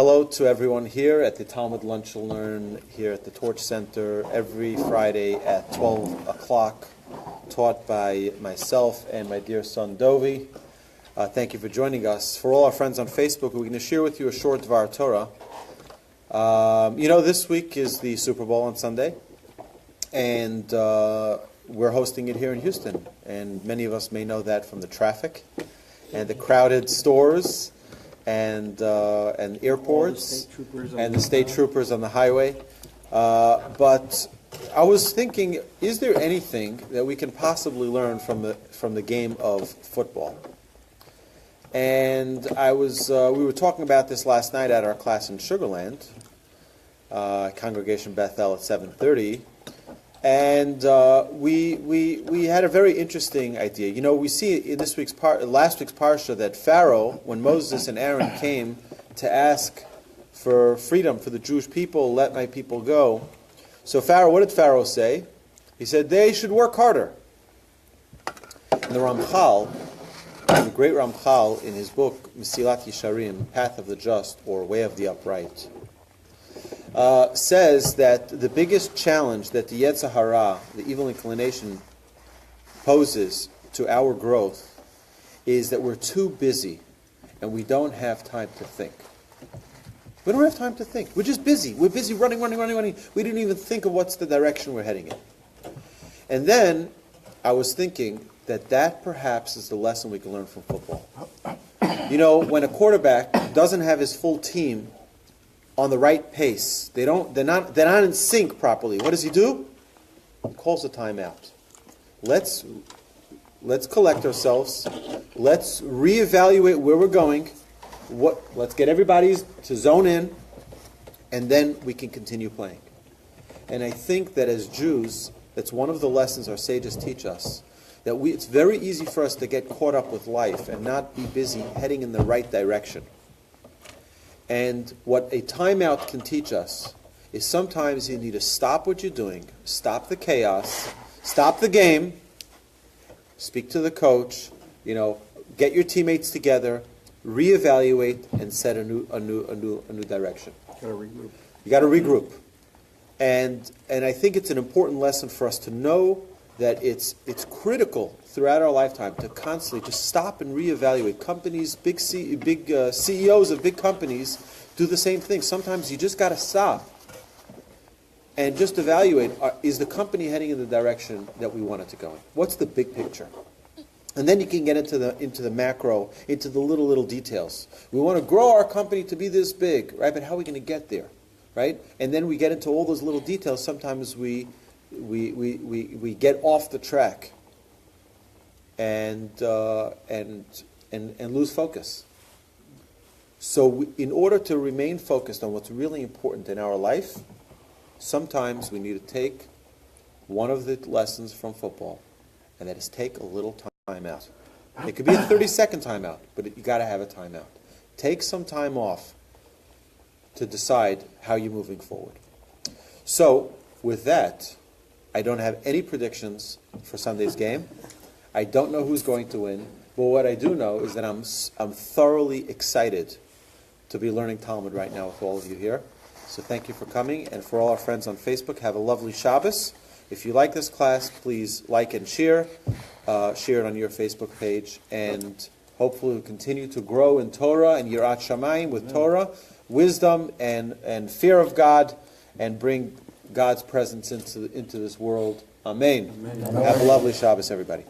hello to everyone here at the Talmud Lunch and Learn here at the Torch Center every Friday at 12 o'clock, taught by myself and my dear son Dovi. Thank you for joining us. For all our friends on Facebook, we're going to share with you a short Dvar Torah. This week is the Super Bowl on Sunday, and we're hosting it here in Houston. And many of us may know that from the traffic and the crowded stores and airports and the state troopers on the highway. But I was thinking, is there anything that we can possibly learn from the game of football? And we were talking about this last night at our class in Sugarland, Congregation Bethel at 7:30, and we had a very interesting idea. You know, we see in last week's parsha that Pharaoh, when Moses and Aaron came to ask for freedom for the Jewish people, let my people go. So Pharaoh, what did Pharaoh say? He said they should work harder. And the Ramchal, the great Ramchal, in his book Mesilat Yesharim, Path of the Just, or Way of the Upright, says that the biggest challenge that the Yetzer Hara, the evil inclination, poses to our growth is that we're too busy and we don't have time to think. We don't have time to think. We're just busy. We're busy running. We didn't even think of what's the direction we're heading in. And then I was thinking that perhaps is the lesson we can learn from football. You know, when a quarterback doesn't have his full team on the right pace, they're not in sync properly, what does he do? He calls a timeout. Let's collect ourselves. Let's reevaluate where we're going. Let's get everybody to zone in, and then we can continue playing. And I think that as Jews, that's one of the lessons our sages teach us, that it's very easy for us to get caught up with life and not be busy heading in the right direction. And what a timeout can teach us is sometimes you need to stop what you're doing, stop the chaos, stop the game, speak to the coach, get your teammates together, reevaluate, and set a new direction. You got to regroup. And I think it's an important lesson for us to know that it's critical throughout our lifetime to constantly just stop and reevaluate. Companies, big CEOs of big companies do the same thing. Sometimes you just got to stop and just evaluate, is the company heading in the direction that we want it to go in? What's the big picture? And then you can get into the macro, into the little details. We want to grow our company to be this big, right? But how are we going to get there, right? And then we get into all those little details. Sometimes we get off the track and lose focus. So in order to remain focused on what's really important in our life, sometimes we need to take one of the lessons from football, and that is take a little time out. It could be a 30-second timeout, but you got to have a timeout. Take some time off to decide how you're moving forward. So with that, I don't have any predictions for Sunday's game. I don't know who's going to win, but what I do know is that I'm thoroughly excited to be learning Talmud right now with all of you here. So thank you for coming, and for all our friends on Facebook, have a lovely Shabbos. If you like this class, please like and share. Share it on your Facebook page, and hopefully we'll continue to grow in Torah and Yirat Shamayim with Torah, wisdom and fear of God, and bring God's presence into this world. Amen. Have a lovely Shabbos, everybody.